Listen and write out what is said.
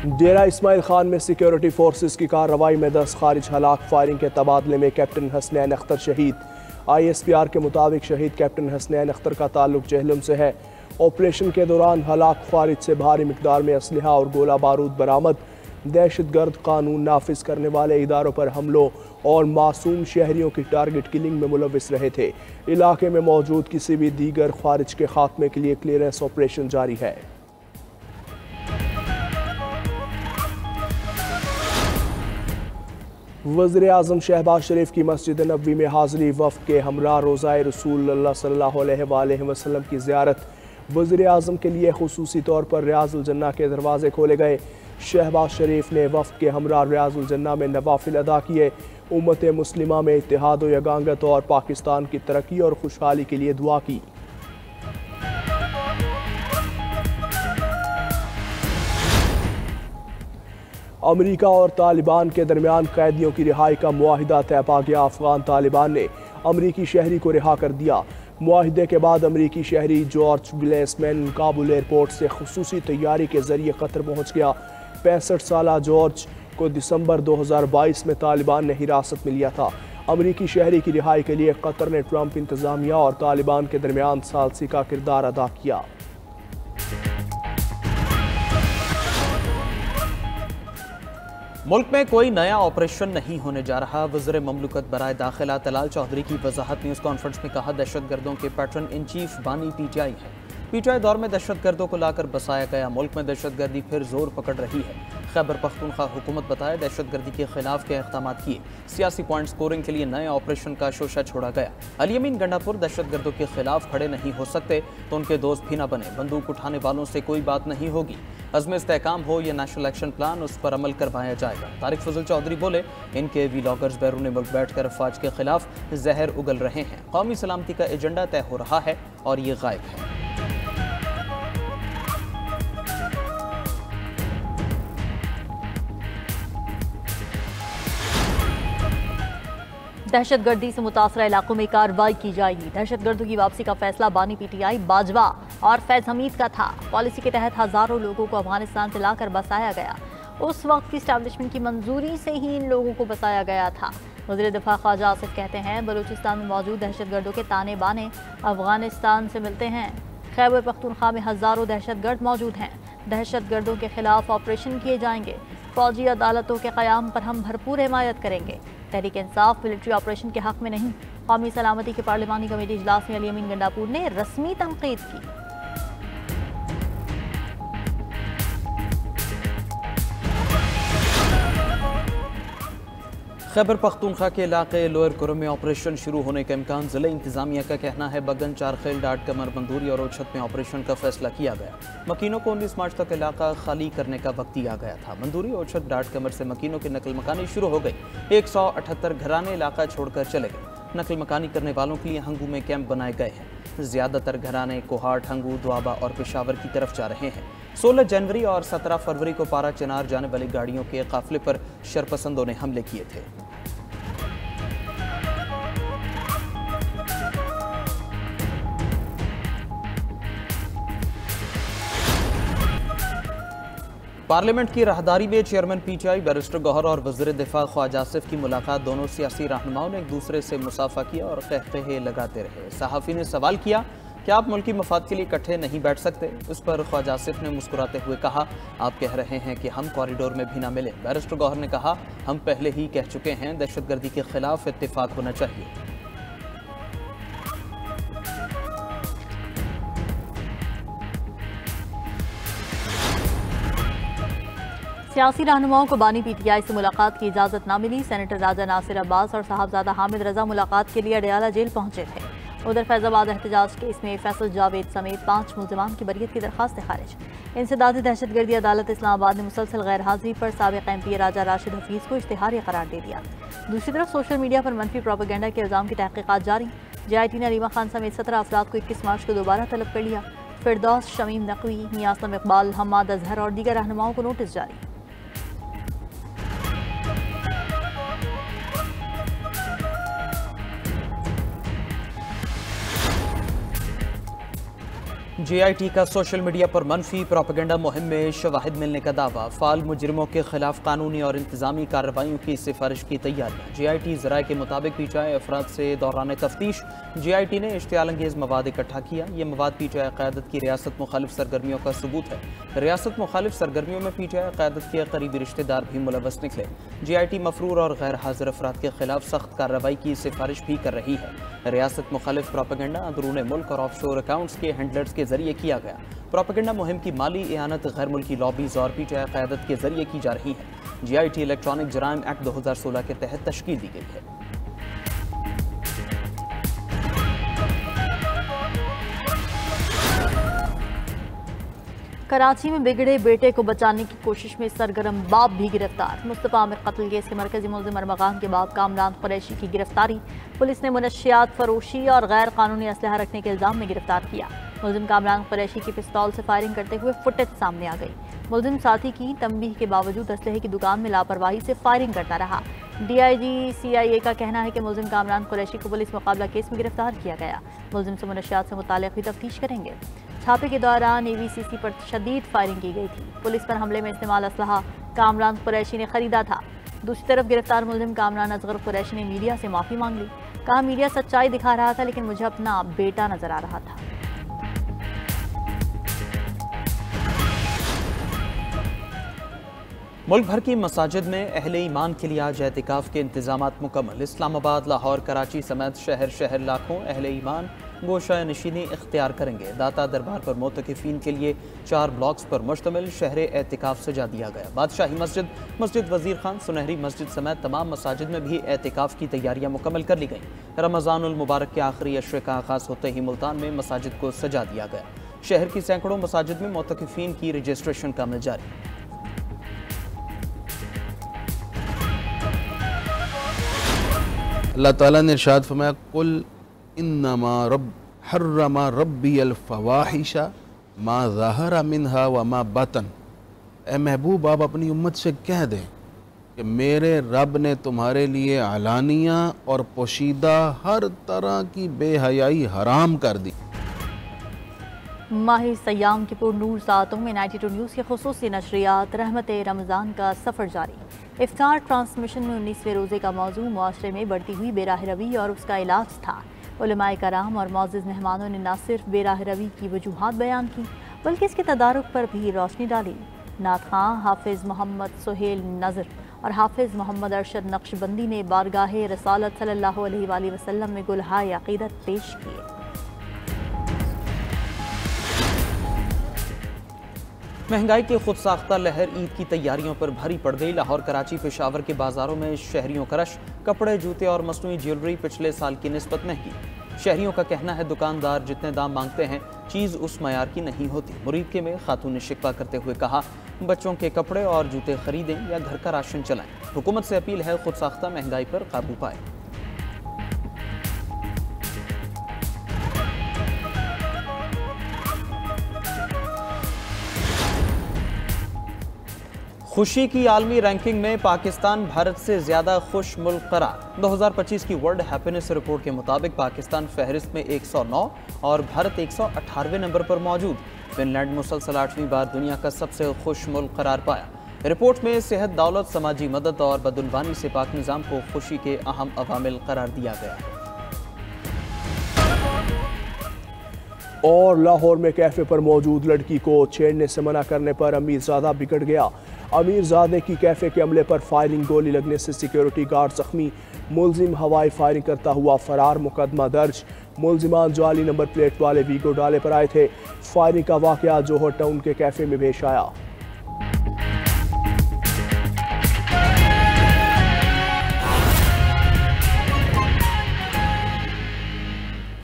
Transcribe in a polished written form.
डेरा इस्माइल खान में security forces की कार्रवाई में 10 खारिज हलाक। फायरिंग के तबादले में कैप्टन हसनैन अख्तर शहीद। ISPR के मुताबिक शहीद कैप्टन हसनैन अख्तर का ताल्लुक जहलम से है। ऑपरेशन के दौरान हलाक खारिज से भारी मिकदार में असलहा और गोला बारूद बरामद। दहशतगर्द कानून नाफिज करने वाले इदारों पर हमलों और मासूम शहरियों की टारगेट किलिंग में मुलविस रहे थे। इलाके में मौजूद किसी भी दीगर खारिज के खात्मे के लिए क्लियरेंस ऑपरेशन जारी है। वज़ीर-ए-आज़म शहबाज शरीफ की मस्जिद नबवी में हाज़िरी। वफ़द के हमरा रोज़ाए रसूल सल्लल्लाहु अलैहि वसल्लम की ज़ियारत। वज़ीर-ए-आज़म के लिए खुसूसी तौर पर रियाज़ुल जन्ना के दरवाजे खोले गए। शहबाज शरीफ ने वफ़द के हमरा रियाज़ुल जन्ना में नवाफिल अदा किए। उम्मत मुस्लिमा में इत्तेहाद व यगांगत और पाकिस्तान की तरक्की और खुशहाली के लिए दुआ की। अमेरिका और तालिबान के दरमियान कैदियों की रिहाई का मुआहिदा तय पा गया। अफगान तालिबान ने अमरीकी शहरी को रिहा कर दिया। मुआहिदे के बाद अमरीकी शहरी जॉर्ज ग्लेसमैन काबुल एयरपोर्ट से खुसूसी तैयारी के जरिए कतर पहुंच गया। 65 साला जॉर्ज को दिसंबर 2022 में तालिबान ने हिरासत में लिया था। अमरीकी शहरी की रिहाई के लिए कतर ने ट्रंप इंतजामिया और तालिबान के दरमियान सालसी का किरदार अदा किया। मुल्क में कोई नया ऑपरेशन नहीं होने जा रहा। वज़ीर ममलकत बराए दाखिला तलाल चौधरी की वजाहत। न्यूज़ कॉन्फ्रेंस में कहा, दहशतगर्दों के पैटर्न इन चीफ बानी PTI है। PTI दौर में दहशतगर्दों को लाकर बसाया गया। मुल्क में दहशतगर्दी फिर जोर पकड़ रही है। खैबर पख्तूनख्वा हुकूमत बताया, दहशतगर्दी के खिलाफ के इक़दाम किए। सियासी पॉइंट स्कोरिंग के लिए नए ऑपरेशन का शोशा छोड़ा गया। अली अमीन गंडापुर दहशतगर्दों के खिलाफ खड़े नहीं हो सकते तो उनके दोस्त भी न बने। बंदूक उठाने वालों से कोई बात नहीं होगी। अज़्म इस्तेहकाम हो या नेशनल एक्शन प्लान, उस पर अमल करवाया जाएगा। तारिक फजल चौधरी बोले, इनके व्लॉगर्स बैरून मुल्क बैठकर अफवाज के खिलाफ जहर उगल रहे हैं। कौमी सलामती का एजेंडा तय हो रहा है और ये गायब है। दहशतगर्दी से मुतासरा इलाकों में कार्रवाई की जाएगी। दहशतगर्दों की वापसी का फैसला बानी PTI बाजवा और फैज हमीद का था। पॉलिसी के तहत हजारों लोगों को अफगानिस्तान से लाकर बसाया गया। उस वक्त की इस्टेब्लिशमेंट की मंजूरी से ही इन लोगों को बसाया गया था। वज़ीर दिफा ख्वाजा आसिफ कहते हैं, बलूचिस्तान में मौजूद दहशतगर्दों के ताने बाने अफगानिस्तान से मिलते हैं। खैबर पख्तूनख्वा में हजारों दहशतगर्द मौजूद हैं। दहशतगर्दों के खिलाफ ऑपरेशन किए जाएंगे। फौजी अदालतों के क़याम पर हम भरपूर हिमायत करेंगे। तहरीक इंसाफ मिलिट्री ऑपरेशन के हक में नहीं। कौमी सलामती के पार्लिमानी कमेटी इजलास में अली अमीन गंडापुर ने रस्मी तनकीद की। खैबर पख्तूनख्वा के इलाके लोअर कुरम में ऑपरेशन शुरू होने का इम्कान। ज़िला इंतजामिया का कहना है, बगन, चारखेल, डाट कमर, बंदूरी और ओछत में ऑपरेशन का फैसला किया गया। मकीनों को 19 मार्च तक इलाका खाली करने का वक्त दिया गया था। बंदूरी, ओछत, डाट कमर से मकीनों की नकल मकानी शुरू हो गई। 178 घराने इलाका छोड़कर चले गए। नकल मकानी करने वालों के लिए हंगू में कैंप बनाए गए हैं। ज़्यादातर घराने कोहाट, हंगू, दुआबा और पेशावर की तरफ जा रहे हैं। 16 जनवरी और 17 फरवरी को पारा चिनार जाने वाली गाड़ियों के काफिले पर शरपसंदों ने हमले किए थे। पार्लियामेंट की राहदारी में चेयरमैन PTI बैरिस्टर गौहर और वज़ीर दिफा ख्वाजा आसिफ की मुलाकात। दोनों सियासी रहनुमाओं ने एक दूसरे से मुसाफा किया और कहकहे लगाते रहे। सहाफ़ी ने सवाल किया कि आप मुल्की मफाद के लिए इकट्ठे नहीं बैठ सकते। उस पर ख्वाजा आसिफ ने मुस्कुराते हुए कहा, आप कह रहे हैं कि हम कॉरिडोर में भी ना मिले। बैरिस्टर गौहर ने कहा, हम पहले ही कह चुके हैं, दहशतगर्दी के खिलाफ इत्तेफाक होना चाहिए। सियासी रहनुमाओं को बानी PTI से मुलाकात की इजाज़त न मिली। सेनेटर राजा नासिर अब्बास और साहबजादा हामिद रजा मुलाकात के लिए अडयाला जेल पहुंचे थे। उधर फैजाबाद एहतजाज केस में फैसल जावेद समेत 5 मुलज़मान की बरियत की दरख्वास्त खारिज। इंसदादी दहशतगर्दी अदालत इस्लामाबाद ने मुसलसल गैर हाजिरी पर साबिक़ MP राजा राशिद हफीज़ को इश्तिहारी करार दे दिया। दूसरी तरफ सोशल मीडिया पर मनफी प्रोपेगेंडा के इल्ज़ाम की तहक़ीक़ात जारी। JIT ने अलीमा खान समेत 17 अफराद को 21 मार्च को दोबारा तलब कर लिया। फिरदौस, शमीम नकवी, मियासम इकबाल, हम्माद अजहर और दीगर रहनुमाओं को नोटिस जारी। JIT का सोशल मीडिया पर मनफी प्रोपेगेंडा मुहिम में शवाहिद मिलने का दावा। फाल मुजरिमों के खिलाफ कानूनी और इंतजामी कार्रवाइयों की सिफारिश की तैयारियाँ। JIT ज़राए के मुताबिक PTI अफराद से दौरान तफ्तीश JIT ने इश्तियाल-अंगेज़ मवाद इकट्ठा किया। ये मवाद PTI क़यादत की रियासत मुखालिफ सरगर्मियों का सबूत है। रियासत मुखालिफ सरगर्मियों में PTI क़यादत के करीबी रिश्तेदार भी मुलव्वस निकले। JIT मफरूर और गैर हाजिर अफराद के खिलाफ सख्त कार्रवाई की सिफारिश भी कर रही है। रियासत मुखालिफ प्रोपेगेंडा अंदरूनी मुल्क और ऑफशोर अकाउंट्स के हैंडलर्स के जरिए किया गया। प्रोपेगेंडा मुहिम की माली इयानत गैर मुल्की लॉबीज और PTI क़यादत के जरिए की जा रही है। JIT इलेक्ट्रॉनिक जराइम एक्ट 2016 के तहत तश्कील दी गई है। कराची में बिगड़े बेटे को बचाने की कोशिश में सरगर्म बाप भी गिरफ्तार। मुस्तफा आमिर कत्ल केस के मरकजी मुल्ज़िम अरमगान के बाप कामरान कुरैशी की गिरफ्तारी। पुलिस ने मुनशियात फरोशी और गैर कानूनी असलहा रखने के इल्ज़ाम में गिरफ्तार किया। मुल्ज़िम कामरान कुरैशी की पिस्तौल से फायरिंग करते हुए फुटेज सामने आ गई। मुल्ज़िम साथी की तंबीह के बावजूद असलहे की दुकान में लापरवाही से फायरिंग करता रहा। DIG CIA का कहना है कि मुल्ज़िम कामरान कुरैशी को पुलिस मुकाबला केस में गिरफ्तार किया गया। मुल्ज़िम से मुनशियात से मुताल्लिक़ भी तफ्तीश करेंगे। छापे के दौरान AVCC पर शदीद फायरिंग की गई थी। पुलिस पर हमले में इस्तेमाल असलहा कामरान कुरैशी ने खरीदा था। दूसरी तरफ गिरफ्तार मुल्ज़िम कामरान असगर कुरैशी ने मीडिया से माफ़ी मांग ली। कहा, मीडिया सच्चाई दिखा रहा था लेकिन मुझे अपना बेटा नजर आ रहा था। मुल्क भर की मसाजिद में अहले ईमान के लिए आज एतिकाफ के इंतजामात मुकम्मल। इस्लामाबाद, लाहौर, कराची समेत शहर शहर लाखों अहले ईमान गोशा नशीनी इख्तियार करेंगे। दाता दरबार पर मोतकिफीन के लिए 4 ब्लॉक्स पर मुश्तमिल शहर एतिकाफ सजा दिया गया। बादशाही मस्जिद, मस्जिद वजीर खान, सुनहरी मस्जिद समेत तमाम मसाजिद में भी एतिकाफ की तैयारियां मुकम्मल कर ली गईं। रमज़ानुल मुबारक के आखिरी अशरे का आगाज़ होते ही मुल्तान में मसाजिद को सजा दिया गया। शहर की सैकड़ों मसाजिद में मोतकिफीन की रजिस्ट्रेशन का अमल जारी। अल्लाह ताला ने इरशाद फरमाया, कुल इन्नमा हर्रमा रब्बी अल फवाहिशा मा ज़हरा मिनहा व मा बतन। ए महबूब, आप अपनी उम्मत से कह दें कि मेरे रब ने तुम्हारे लिए अलानिया और पोशीदा हर तरह की बेहयाई हराम कर दी। माह सयाम की पुरनूर सातों में 92 न्यूज़ के खुसूसी नशरियात रहमत रमज़ान का सफ़र जारी। इफ्तार ट्रांसमिशन में 19वें रोज़े का मौजू मुआशरे में बढ़ती हुई बेराह रवी और उसका इलाज था। उलमाए कराम और मोअज़्ज़िज़ मेहमानों ने न सिर्फ बेराह रवी की वजूहात बयान की बल्कि इसके तदारुक पर भी रोशनी डाली। नात खां हाफिज़ मोहम्मद सुहेल नज़र और हाफिज़ मोहम्मद अरशद नक्शबंदी ने बारगाह रसालत सल्लल्लाहु अलैहि वसल्लम में गुलहाए अक़ीदत पेश किए। महंगाई की खुद साख्ता लहर ईद की तैयारियों पर भारी पड़ गई। लाहौर, कराची, पेशावर के बाजारों में शहरियों का रश। कपड़े, जूते और मसनूई ज्वेलरी पिछले साल की निस्बत महंगी। शहरियों का कहना है दुकानदार जितने दाम मांगते हैं चीज़ उस मयार की नहीं होती। मुरीदके में खातून ने शिकवा करते हुए कहा, बच्चों के कपड़े और जूते खरीदें या घर का राशन चलाएं। हुकूमत से अपील है खुद साख्ता महंगाई पर काबू पाए। खुशी की आलमी रैंकिंग में पाकिस्तान भारत से ज़्यादा खुश मुल्क करार। 2025 की वर्ल्ड हैप्पीनेस रिपोर्ट के मुताबिक पाकिस्तान फहरिस्त में 109 और भारत 118वें नंबर पर मौजूद। फिनलैंड मुसलसल 8वीं बार दुनिया का सबसे खुश मुल्क करार पाया। रिपोर्ट में सेहत, दौलत, समाजी मदद और बदुनवानी से पाक निज़ाम को खुशी के अहम अवामिल करार दिया गया है। और लाहौर में कैफे पर मौजूद लड़की को छेड़ने से मना करने पर अमीरजादा बिगड़ गया। अमीरजादे की कैफे के अमले पर फायरिंग, गोली लगने से सिक्योरिटी गार्ड जख्मी। मुल्जिम हवाई फायरिंग करता हुआ फरार, मुकदमा दर्ज। मुल्जिमान जाली नंबर प्लेट वाले वीगो डाले पर आए थे। फायरिंग का वाकया जोहर टाउन के कैफे में पेश आया।